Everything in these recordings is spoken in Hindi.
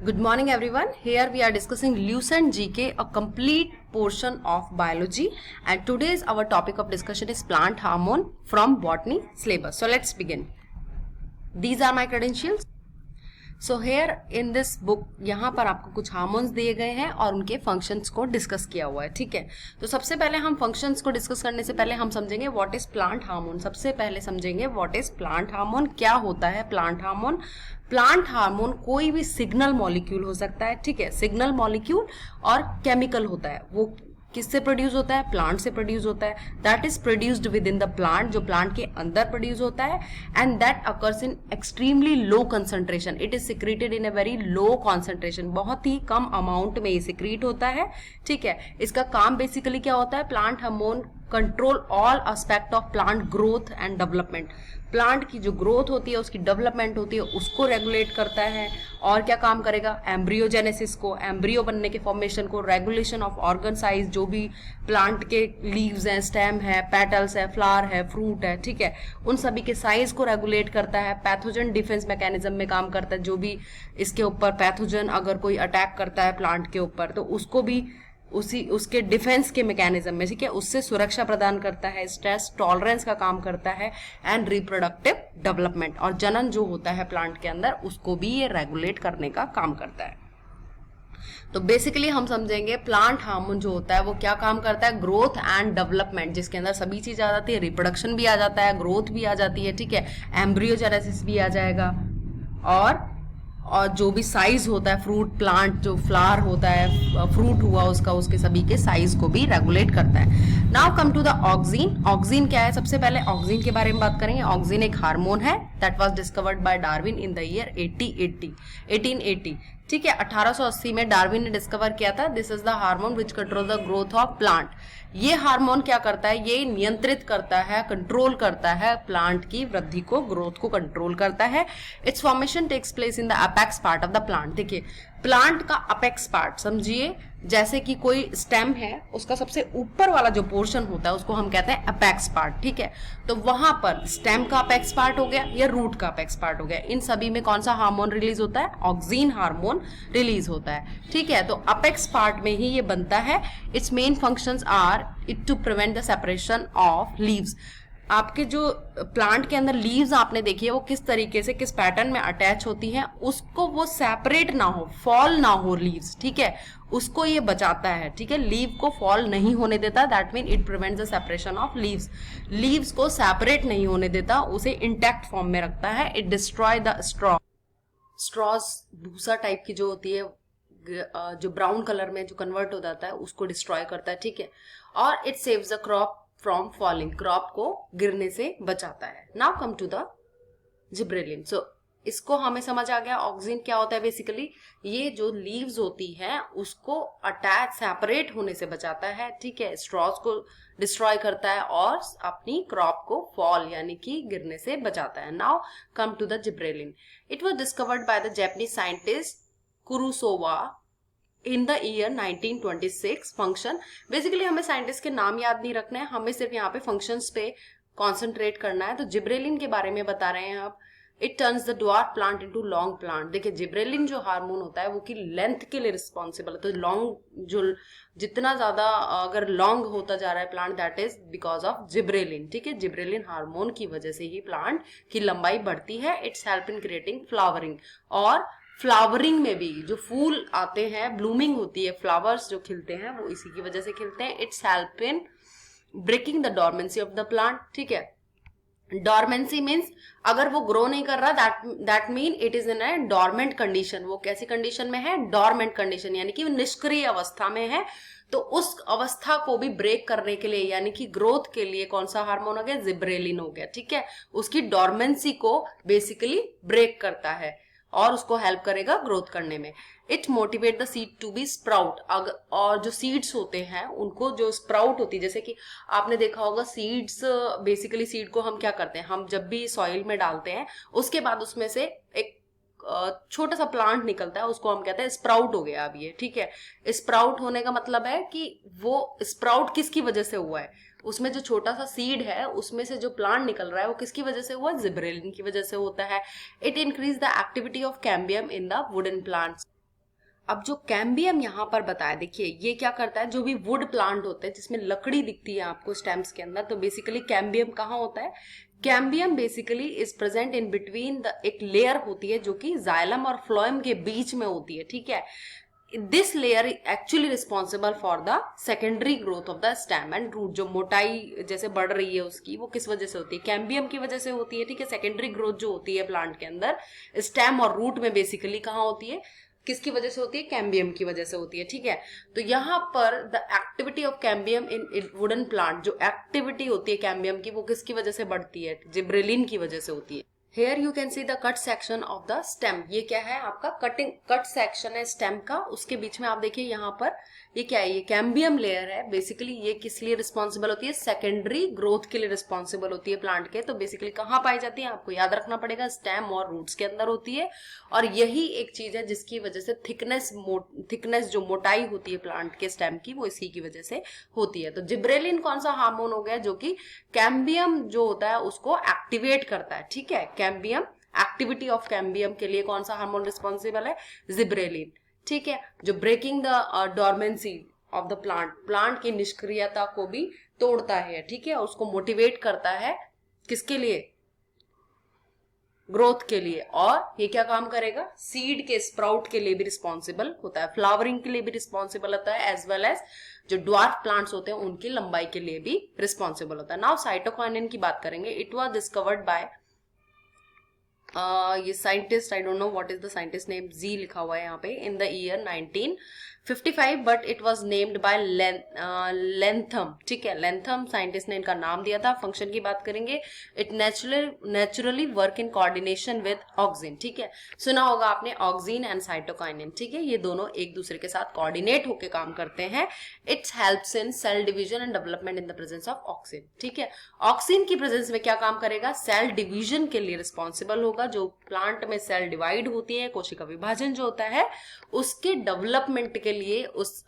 Good morning everyone. Here we are discussing Lucent GK, a complete portion of biology, and today's our topic of discussion is plant hormone from botany syllabus. So let's begin. These are my credentials. So here in this book यहाँ पर आपको कुछ हार्मोन्स दिए गए हैं और उनके फंक्शंस को डिस्कस किया हुआ है. ठीक है, तो सबसे पहले हम फंक्शंस को डिस्कस करने से पहले हम समझेंगे व्हाट इज प्लांट हार्मोन. सबसे पहले समझेंगे व्हाट इज प्लांट हार्मोन, क्या होता है प्लांट हार्मोन. प्लांट हार्मोन कोई भी सिग्नल मॉलिक्यूल हो सकता है. ठीक है, सिग्नल मॉलिक्यूल और केमिकल होता है. वो किससे प्रोड्यूस होता है? प्लांट से प्रोड्यूस होता है. That is produced with in the plant, जो प्लांट के अंदर प्रोड्यूस होता है. And that occurs in extremely low concentration. It is secreted in a very low concentration. बहुत ही कम अमाउंट में ये सिक्रीट होता है. ठीक है, इसका काम बेसिकली क्या होता है? Plant hormone control all aspect of plant growth and development. Plant की जो ग्रोथ होती है, उसकी डेवलपमेंट होती है, उसको रेगुलेट करता है. और क्या काम करेगा? एम्ब्रियोजेनेसिस को, एम्ब्रियो बनने के फॉर्मेशन को, रेगुलेशन ऑफ ऑर्गन साइज, जो भी प्लांट के लीव्स हैं, स्टेम है, पेटल्स है, फ्लावर है, फ्रूट है, ठीक है, उन सभी के साइज को रेगुलेट करता है. पैथोजन डिफेंस मैकेनिज्म में काम करता है. जो भी इसके ऊपर पैथोजन अगर कोई अटैक करता है प्लांट के ऊपर, तो उसको भी उसके डिफेंस के मैकेनिज्म में, ठीक है, उससे सुरक्षा प्रदान करता है. स्ट्रेस टॉलरेंस का काम करता है. एंड रिप्रोडक्टिव डेवलपमेंट और जनन जो होता है प्लांट के अंदर, उसको भी ये रेगुलेट करने का काम करता है. तो बेसिकली हम समझेंगे प्लांट हार्मोन जो होता है वो क्या काम करता है? ग्रोथ एंड डेवलपमेंट, जिसके अंदर सभी चीज आ जाती है. रिप्रोडक्शन भी आ जाता है, ग्रोथ भी आ जाती है, ठीक है, एम्ब्रियोजेनेसिस भी आ जाएगा, और जो भी साइज होता है, फ्रूट प्लांट जो फ्लावर होता है, फ्रूट हुआ उसका, उसके सभी के साइज को भी रेगुलेट करता है. Now come to the auxin. Auxin क्या है? सबसे पहले ऑक्सीन के बारे में बात करेंगे. ऑक्सीन एक हार्मोन है that was discovered bye Darwin in the year 1880. ठीक है, 1880 में डार्विन ने डिस्कवर किया था. This is the hormone which control the growth of plant. ये हार्मोन क्या करता है? ये नियंत्रित करता है, कंट्रोल करता है प्लांट की वृद्धि को, ग्रोथ को कंट्रोल करता है. Its formation takes place in the apex part of the plant. देखिए, प्लांट का अपेक्स पार्ट समझिए, जैसे कि कोई स्टेम है, उसका सबसे ऊपर वाला जो पोर्शन होता है उसको हम कहते हैं अपेक्स पार्ट. ठीक है, तो वहां पर स्टेम का अपेक्स पार्ट हो गया या रूट का अपेक्स पार्ट हो गया. इन सभी में कौन सा हार्मोन रिलीज होता है? ऑक्सीन हार्मोन रिलीज होता है. ठीक है, तो अपेक्स पार्ट में ही ये बनता है. Its main functions are it to prevent the separation of leaves. आपके जो प्लांट के अंदर लीव्स आपने देखी है, वो किस तरीके से, किस पैटर्न में अटैच होती हैं, उसको वो सेपरेट ना हो, फॉल ना हो लीव्स. ठीक है, उसको ये बचाता है. ठीक है, लीव को फॉल नहीं होने देता. That mean it prevents the separation of leaves. Leaves को सेपरेट नहीं होने देता, उसे इंटैक्ट फॉर्म में रखता है. It destroy the straw. Straws भूसा टाइप की जो होती है, जो ब्राउन कलर में जो कन्वर्ट हो जाता है, उसको डिस्ट्रॉय करता है. ठीक है, और it saves the crop from falling. Crop को गिरने से बचाता है. Now come to the gibberellin. So इसको हमें समझ आ गया ऑक्सीन क्या होता है. बेसिकली ये जो लीव्स होती हैं उसको अटैच, सेपरेट होने से बचाता है. ठीक है, स्ट्रॉज को डिस्ट्रॉय करता है और अपनी क्रॉप को फॉल यानी कि गिरने से बचाता है. Now come to the gibberellin. It was discovered by the Japanese scientist Kurosawa in the year 1926. Function, basically हमें साइंटिस्ट के नाम याद नहीं रखना है, हमें सिर्फ यहाँ पे फंक्शंस पे कॉन्सेंट्रेट करना है. तो जिब्रेलिन के बारे में बता रहे हैं आप. It turns the dwarf plant into long plant. देखिए, जिब्रेलिन जो हार्मोन होता है वो की लेंथ के लिए रिस्पॉन्सिबल है. तो लॉन्ग, जो जितना ज्यादा अगर लॉन्ग होता जा रहा है plant, that is because of gibberellin. ठीक है, जिब्रेलिन हार्मोन की वजह से ही प्लांट की लंबाई बढ़ती है. It's help in creating flowering. और फ्लावरिंग में भी जो फूल आते हैं, ब्लूमिंग होती है, फ्लावर्स जो खिलते हैं वो इसी की वजह से खिलते हैं. It's help in breaking the dormancy of the plant. ठीक है, डॉर्मेंसी मीन्स अगर वो ग्रो नहीं कर रहा, that mean it is in A dormant condition. वो कैसी कंडीशन में है? डॉर्मेंट कंडीशन, यानी कि वो निष्क्रिय अवस्था में है. तो उस अवस्था को भी ब्रेक करने के लिए, यानी कि ग्रोथ के लिए, कौन सा हार्मोन हो गया? जिब्रेलिन हो गया. ठीक है, उसकी डॉर्मेंसी को बेसिकली ब्रेक करता है और उसको हेल्प करेगा ग्रोथ करने में. It motivate the seed to be sprout. और जो सीड्स होते हैं उनको, जो स्प्राउट होती है, जैसे कि आपने देखा होगा सीड्स, बेसिकली सीड को हम क्या करते हैं, हम जब भी सॉइल में डालते हैं उसके बाद उसमें से एक छोटा सा प्लांट निकलता है, उसको हम कहते हैं स्प्राउट हो गया अब ये. ठीक है, स्प्राउट होने का मतलब है कि वो स्प्राउट किसकी वजह से हुआ है? उसमें जो छोटा सा सीड है उसमें से जो प्लांट निकल रहा है वो किसकी वजह से हुआ? जिब्रेलिन की वजह से होता है. It increase the activity of cambium in the wooden plants. अब जो कैम्बियम यहाँ पर बताया, देखिए ये क्या करता है, जो भी वुड प्लांट होते हैं जिसमें लकड़ी दिखती है आपको स्टेम्स के अंदर, तो बेसिकली कैम्बियम कहाँ होता है, cambium basically is present in between the, एक लेयर होती है जो कि जाइलम और फ्लोएम के बीच में होती है, ठीक है। This layer actually responsible for the secondary growth of the stem and root. जो मोटाई जैसे बढ़ रही है उसकी, वो किस वजह से होती है, कैम्बियम की वजह से होती है, ठीक है। सेकेंडरी ग्रोथ जो होती है प्लांट के अंदर स्टेम और रूट में बेसिकली कहाँ होती है, किसकी वजह से होती है, कैम्बियम की वजह से होती है, ठीक है। तो यहाँ पर the activity of cambium in wooden plant, जो एक्टिविटी होती है कैम्बियम की, वो किसकी वजह से बढ़ती है, जिब्रेलिन की वजह से होती है। Here you can see the cut section of the stem। ये क्या है आपका कट सेक्शन है स्टेम का, उसके बीच में आप देखिए यहाँ पर ये क्या है, ये कैम्बियम लेयर है। बेसिकली ये किस लिए रिस्पॉन्सिबल होती है, सेकेंडरी ग्रोथ के लिए रिस्पॉन्सिबल होती है प्लांट के। तो बेसिकली कहाँ पाई जाती है, आपको याद रखना पड़ेगा, स्टेम और रूट्स के अंदर होती है। और यही एक चीज है जिसकी वजह से थिकनेस जो मोटाई होती है प्लांट के स्टेम की, वो इसी की वजह से होती है। तो जिब्रेलिन कौन सा हार्मोन हो गया, जो कि कैम्बियम जो होता है उसको एक्टिवेट करता है, ठीक है। कैम्बियम, एक्टिविटी ऑफ कैम्बियम के लिए कौन सा हार्मोन रिस्पॉन्सिबल है, जिब्रेलिन, ठीक है। जो breaking the dormancy of the plant की निष्क्रियता को भी तोड़ता है, ठीक है, उसको मोटिवेट करता है, किसके लिए, ग्रोथ के लिए। और ये क्या काम करेगा, सीड के स्प्राउट के लिए भी रिस्पॉन्सिबल होता है, फ्लावरिंग के लिए भी रिस्पॉन्सिबल होता है, एज वेल एज जो ड्वार्फ प्लांट्स होते हैं उनकी लंबाई के लिए भी रिस्पॉन्सिबल होता है। नाउ साइटोकाइनिन की बात करेंगे। इट वाज डिस्कवर्ड बाय ये scientist, I don't know what is the scientist name, जी लिखा हुआ है यहाँ पे, in the year 1955, but it was named by Letham, ठीक है। लेंथम साइंटिस्ट ने इनका नाम दिया था। फंक्शन की बात करेंगे, it naturally work in coordination with auxin, ठीक है। सुना होगा आपने ऑक्सिन एंड साइटोकाइनिन, ठीक है, ये दोनों एक दूसरे के साथ कोऑर्डिनेट होकर काम करते हैं। It's helps in cell division and development in the presence of auxin, ठीक है। ऑक्सिन की प्रेजेंस में क्या काम करेगा, सेल डिवीजन के लिए रिस्पॉन्सिबल होगा। जो प्लांट में सेल डिवाइड होती है, कोशिका विभाजन जो होता है, उसके डेवलपमेंट के लिए, उस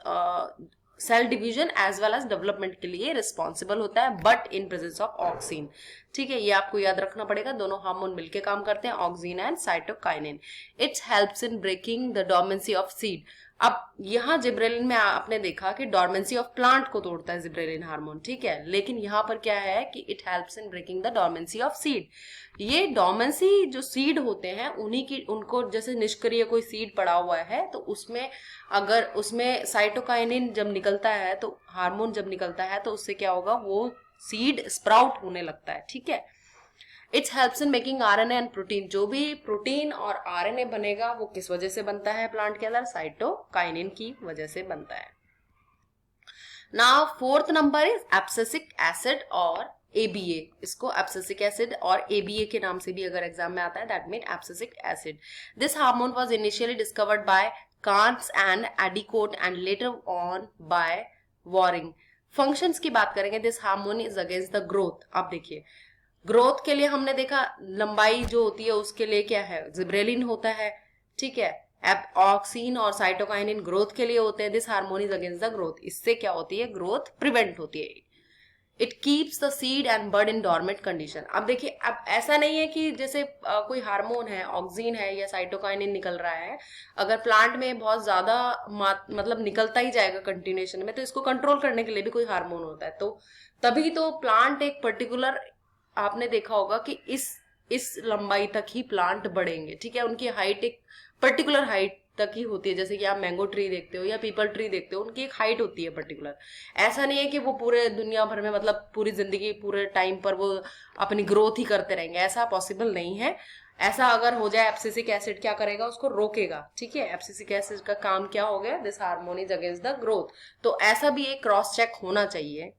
cell division as well as development के लिए रिस्पॉन्सिबल होता है, but in presence of auxin, ठीक है। ये आपको याद रखना पड़ेगा, दोनों हार्मोन मिलके काम करते हैं, auxin and cytokinin. It's helps in breaking the dormancy of seed. अब यहाँ जिब्रेलिन में आपने देखा कि डोर्मेंसी ऑफ प्लांट को तोड़ता है जिब्रेलिन हार्मोन, ठीक है, लेकिन यहाँ पर क्या है कि it helps in breaking the dormancy of seed. ये डोर्मेंसी जो सीड होते हैं उन्हीं की, उनको जैसे निष्क्रिय कोई सीड पड़ा हुआ है, तो उसमें अगर उसमें साइटोकाइनिन जब निकलता है, तो हार्मोन जब निकलता है, तो उससे क्या होगा, वो सीड स्प्राउट होने लगता है, ठीक है। It's helps in making RNA and protein. जो भी प्रोटीन और आरएनए बनेगा वो किस वजह से बनता है प्लांट के अंदर, साइटोकाइनिन की वजह से बनता है। Now fourth number is abscisic acid और ABA। इसको एब्सिसिक एसिड और ABA के नाम से भी अगर एग्जाम में आता है, that mean abscisic acid. This hormone was initially discovered by Carns and Addicott and later on by Wareing. Functions की बात करेंगे, this hormone is against the growth. आप देखिए, ग्रोथ के लिए हमने देखा लंबाई जो होती है उसके लिए क्या है, जिब्रेलिन होता है, ठीक है। ऑक्सिन और साइटोकाइनिन ग्रोथ के लिए होते हैं। This hormone is against the growth. इससे क्या होती है, ग्रोथ प्रिवेंट होती है। It keeps the seed and bud in dormant condition. अब देखिए, अब ऐसा नहीं है कि जैसे कोई हार्मोन है, ऑक्सिन है या साइटोकाइनिन निकल रहा है, अगर प्लांट में बहुत ज्यादा मतलब निकलता ही जाएगा कंटिन्यूएशन में, तो इसको कंट्रोल करने के लिए भी कोई हार्मोन होता है। तो तभी तो प्लांट एक पर्टिकुलर, आपने देखा होगा कि इस लंबाई तक ही प्लांट बढ़ेंगे, ठीक है। उनकी हाइट एक पर्टिकुलर हाइट तक ही होती है। जैसे कि आप मैंगो ट्री देखते हो या पीपल ट्री देखते हो, उनकी एक हाइट होती है पर्टिकुलर। ऐसा नहीं है कि वो पूरे दुनिया भर में, मतलब पूरी जिंदगी, पूरे टाइम पर वो अपनी ग्रोथ ही करते रहेंगे, ऐसा पॉसिबल नहीं है। ऐसा अगर हो जाए, एब्सिसिक एसिड क्या करेगा, उसको रोकेगा, ठीक है। एब्सिसिक एसिड का काम क्या हो गया, this hormone is against the growth. तो ऐसा भी एक क्रॉस चेक होना चाहिए,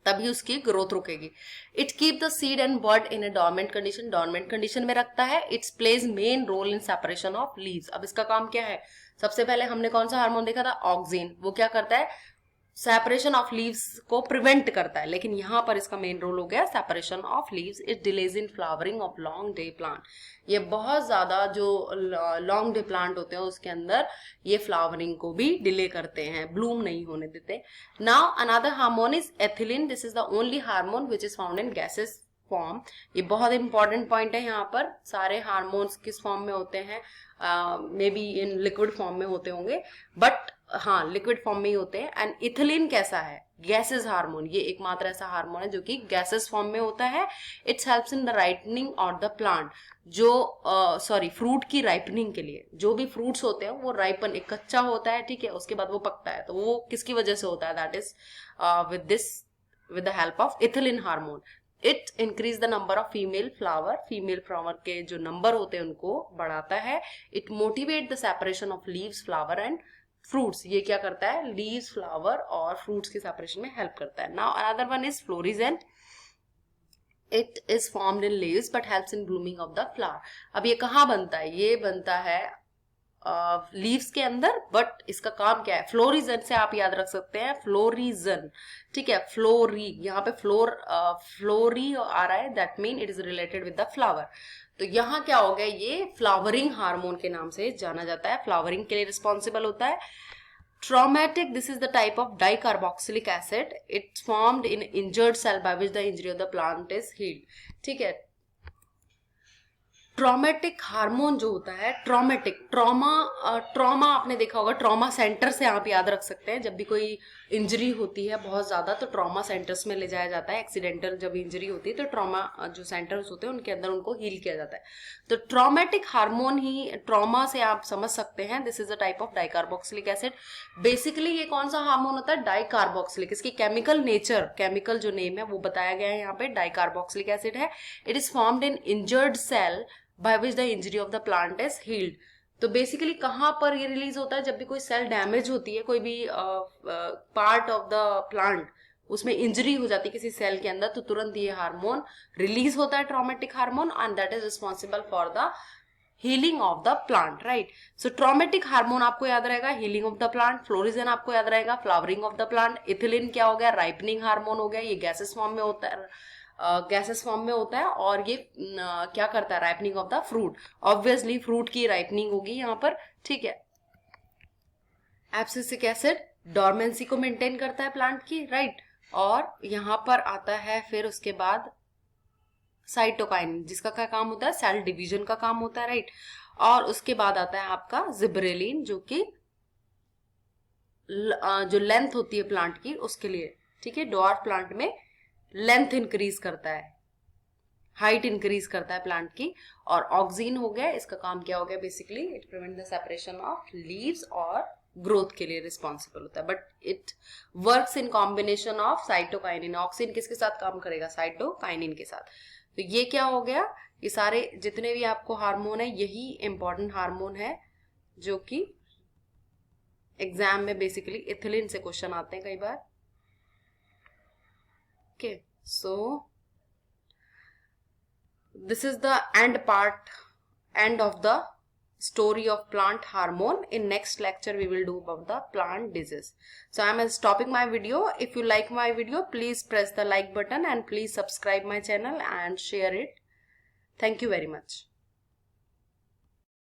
तभी उसकी ग्रोथ रुकेगी। It keep the seed and bud in a dormant condition. Dormant condition में रखता है। It's plays main role in separation of leaves. अब इसका काम क्या है, सबसे पहले हमने कौन सा हार्मोन देखा था, ऑक्सिन। वो क्या करता है, सेपरेशन ऑफ लीव्स को प्रिवेंट करता है, लेकिन यहाँ पर इसका मेन रोल हो गया separation of leaves. It delays in flowering of long day plant. ये बहुत ज्यादा जो लॉन्ग डे प्लांट होते हैं उसके अंदर ये फ्लावरिंग को भी डिले करते हैं, ब्लूम नहीं होने देते। Now another hormone is ethylene. This is the only hormone which is found in gases form, ये बहुत इंपॉर्टेंट पॉइंट है यहाँ पर, सारे हार्मोन्स किस फॉर्म में होते हैं, may be in liquid form में होते होंगे, बट हाँ लिक्विड फॉर्म में ही होते हैं. एंड इथिलीन कैसा है, गैसेस हार्मोन, ये एकमात्र ऐसा हार्मोन है जो कि गैसेस फॉर्म में होता है. It's helps in the ripening of the plant, जो फ्रूट की राइपनिंग के लिए, जो भी फ्रूट्स होते हैं वो राइपन, एक कच्चा होता है, ठीक है, उसके बाद वो पकता है, तो वो किसकी वजह से होता है, that is with the help of ethylene hormone. It increase the number of female flower के जो नंबर होते हैं उनको बढ़ाता है. It motivate the separation of leaves, flower and fruits. ये क्या करता है, leaves, flower और fruits के separation में help करता है. Now another one is florisant. It is formed in leaves but helps in blooming of the flower. अब ये कहाँ बनता है, ये बनता है लीव्स के अंदर, बट इसका काम क्या है, फ्लोरिजन से आप याद रख सकते हैं, फ्लोरिजन, ठीक है, फ्लोरी, यहाँ पे फ्लोरी आ रहा है, that mean it is related with the flower. तो यहाँ क्या हो गया, ये फ्लावरिंग हार्मोन के नाम से जाना जाता है, फ्लावरिंग के लिए रिस्पॉन्सिबल होता है. Traumatic, this is the type of dicarboxylic acid. It's formed in injured cell by which the injury of the plant is healed. ठीक है. ट्रॉमेटिक हार्मोन जो होता है, ट्रॉमा आपने देखा होगा, ट्रॉमा सेंटर से आप याद रख सकते हैं, जब भी कोई इंजरी होती है बहुत ज्यादा तो ट्रॉमा सेंटर्स में ले जाया जाता है. एक्सीडेंटल जब इंजरी होती है तो ट्रॉमा जो सेंटर्स होते हैं उनके अंदर उनको हील किया जाता है. तो ट्रॉमेटिक हार्मोन ही ट्रॉमा से आप समझ सकते हैं. This is a type of dicarboxylic acid. Basically ये कौन सा हार्मोन होता है, डाइकार्बोक्सिलिक. इसकी केमिकल नेचर, केमिकल जो नेम है वो बताया गया है यहाँ पे, डाइकार्बोक्सिलिक एसिड है. It is formed in injured cell by which the injury of the plant is healed. तो बेसिकली कहाँ पर ये रिलीज होता है, जब भी कोई सेल डैमेज होती है, कोई भी पार्ट ऑफ द प्लांट, उसमें इंजरी हो जाती है किसी सेल के अंदर, तो तुरंत ये हार्मोन रिलीज होता है, traumatic hormone, and that is responsible for the healing of the plant, right. So traumatic hormone आपको याद रहेगा, healing of the plant. Florigen आपको याद रहेगा, flowering of the plant. Ethylene क्या हो गया, राइपनिंग हार्मोन हो गया, ये गैसेस फॉर्म में होता है, गैसेस फॉर्म में होता है, और ये क्या करता है, ripening of the fruit. Obviously fruit की राइपनिंग होगी यहाँ पर, ठीक है. एब्सिसिक एसिड डोरमेंसी को मेंटेन करता है प्लांट की, राइट. और यहाँ पर आता है फिर उसके बाद साइटोकाइनिन, जिसका क्या काम होता है, सेल डिवीजन का काम होता है, राइट. और उसके बाद आता है आपका जिब्रेलिन, जो कि जो लेंथ होती है प्लांट की उसके लिए, ठीक है. डॉर्फ प्लांट में लेंथ इंक्रीज करता है, हाइट इंक्रीज करता है प्लांट की. और ऑक्सीन हो गया, इसका काम क्या हो गया, basically it prevent the separation of leaves और ग्रोथ के लिए रिस्पॉन्सिबल होता है. But it works in combination of cytokinin. Oxygen किसके साथ काम करेगा, साइटोकाइनिन के साथ. तो ये क्या हो गया, ये सारे जितने भी आपको हार्मोन है, यही इंपॉर्टेंट हार्मोन है जो कि एग्जाम में बेसिकली इथिलीन से क्वेश्चन आते हैं कई बार. Okay, so this is the end of the story of plant hormone. In next lecture we will do about the plant disease. So I am stopping my video. If you like my video, please press the like button and please subscribe my channel and share it. Thank you very much.